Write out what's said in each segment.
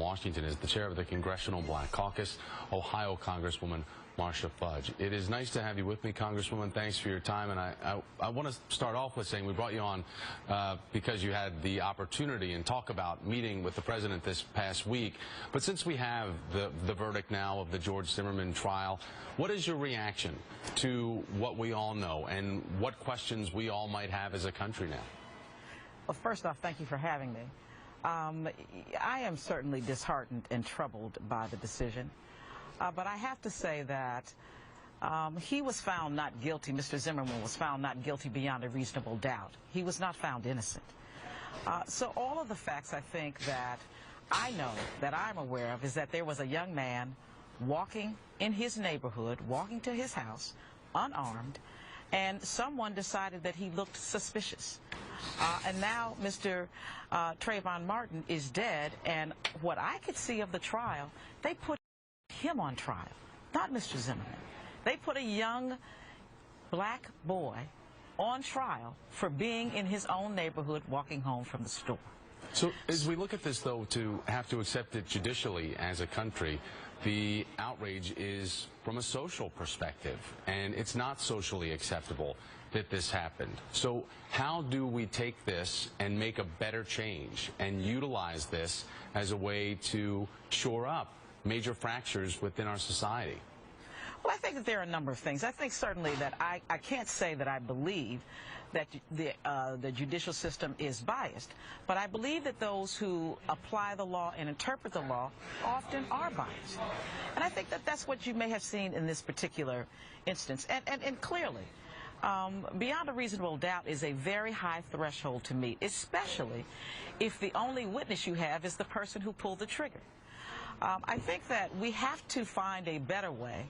Washington is the chair of the Congressional Black Caucus, Ohio Congresswoman Marcia Fudge. It is nice to have you with me, Congresswoman. Thanks for your time. And I want to start off with saying we brought you on because you had the opportunity and talk about meeting with the president this past week. But since we have the verdict now of the George Zimmerman trial, what is your reaction to what we all know and what questions we all might have as a country now? Well, first off, thank you for having me. I am certainly disheartened and troubled by the decision. But I have to say that he was found not guilty. Mr. Zimmerman was found not guilty beyond a reasonable doubt. He was not found innocent. So all of the facts I think that I know, that I'm aware of, is that there was a young man walking in his neighborhood, walking to his house, unarmed, and someone decided that he looked suspicious. And now Mr. Trayvon Martin is dead, and what I could see of the trial, they put him on trial, not Mr. Zimmerman. They put a young black boy on trial for being in his own neighborhood walking home from the store. So as we look at this, though, to have to accept it judicially as a country, the outrage is from a social perspective, and it's not socially acceptable that this happened. So how do we take this and make a better change and utilize this as a way to shore up major fractures within our society? Well, I think that there are a number of things. I think certainly that I can't say that I believe that the judicial system is biased, but I believe that those who apply the law and interpret the law often are biased. And I think that that's what you may have seen in this particular instance. And clearly, beyond a reasonable doubt is a very high threshold to meet, especially if the only witness you have is the person who pulled the trigger. I think that we have to find a better way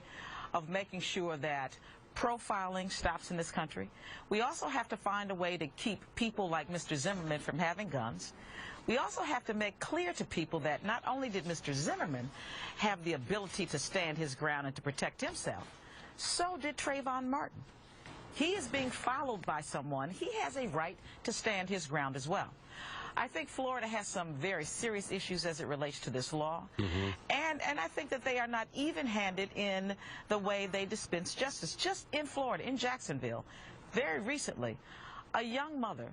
of making sure that profiling stops in this country. We also have to find a way to keep people like Mr. Zimmerman from having guns. We also have to make clear to people that not only did Mr. Zimmerman have the ability to stand his ground and to protect himself, so did Trayvon Martin. He is being followed by someone. He has a right to stand his ground as well. I think Florida has some very serious issues as it relates to this law. And I think that they are not even-handed in the way they dispense justice. Just in Florida, in Jacksonville, very recently, a young mother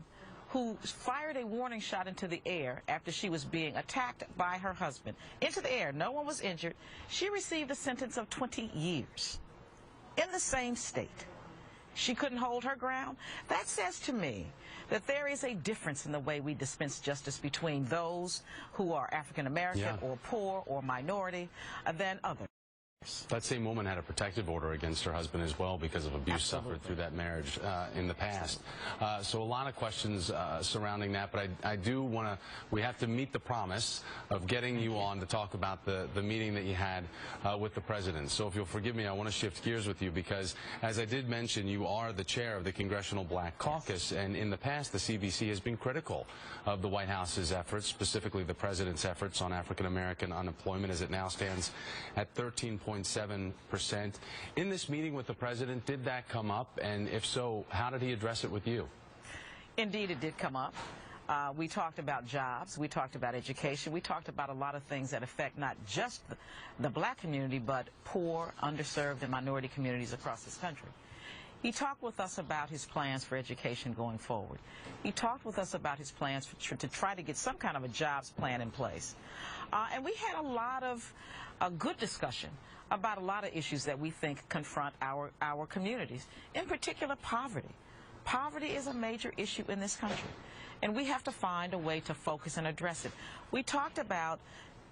who fired a warning shot into the air after she was being attacked by her husband. Into the air. No one was injured. She received a sentence of 20 years in the same state. She couldn't hold her ground. That says to me that there is a difference in the way we dispense justice between those who are African American or poor or minority than others. That same woman had a protective order against her husband as well because of abuse suffered through that marriage in the past. So a lot of questions surrounding that, but I do want to, we have to meet the promise of getting you on to talk about the meeting that you had with the president. So if you'll forgive me, I want to shift gears with you because, as I did mention, you are the chair of the Congressional Black Caucus, and in the past the CBC has been critical of the White House's efforts, specifically the president's efforts on African American unemployment as it now stands at 13.7%. In this meeting with the president, did that come up? And if so, how did he address it with you? Indeed, it did come up. We talked about jobs. We talked about education. We talked about a lot of things that affect not just the black community, but poor, underserved, and minority communities across this country. He talked with us about his plans for education going forward. He talked with us about his plans to try to get some kind of a jobs plan in place. And we had a lot of good discussion about a lot of issues that we think confront our communities, in particular poverty. Poverty is a major issue in this country, and we have to find a way to focus and address it. We talked about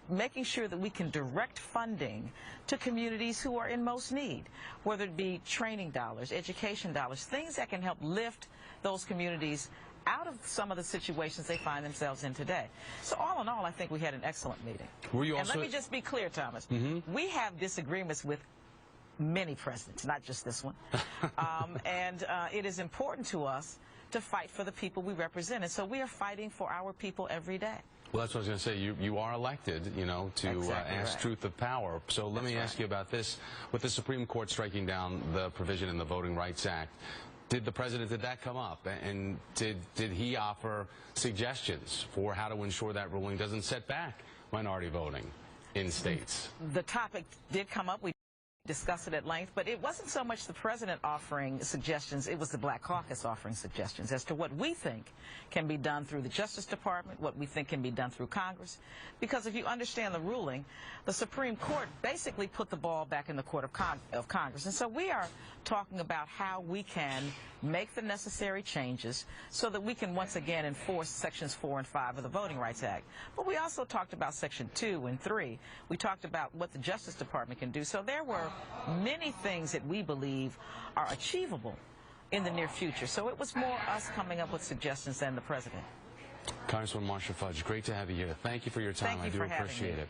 making sure that we can direct funding to communities who are in most need, whether it be training dollars, education dollars, things that can help lift those communities out of some of the situations they find themselves in today. So all in all, I think we had an excellent meeting. Were you also... And let me just be clear, Thomas. We have disagreements with many presidents, not just this one. And it is important to us to fight for the people we represent. And so we are fighting for our people every day. Well, that's what I was going to say. You are elected, you know, to ask truth of power. So let me ask you about this. With the Supreme Court striking down the provision in the Voting Rights Act, did that come up? And did he offer suggestions for how to ensure that ruling doesn't set back minority voting in states? The topic did come up. We discussed it at length, but it wasn't so much the president offering suggestions, it was the Black Caucus offering suggestions as to what we think can be done through the Justice Department, what we think can be done through Congress. Because if you understand the ruling, the Supreme Court basically put the ball back in the court of Congress. And so we are talking about how we can make the necessary changes so that we can once again enforce Sections 4 and 5 of the Voting Rights Act. But we also talked about Section 2 and 3. We talked about what the Justice Department can do. So there were many things that we believe are achievable in the near future. So it was more us coming up with suggestions than the president. Congresswoman Marcia Fudge, great to have you here. Thank you for your time. Thank you I do appreciate it.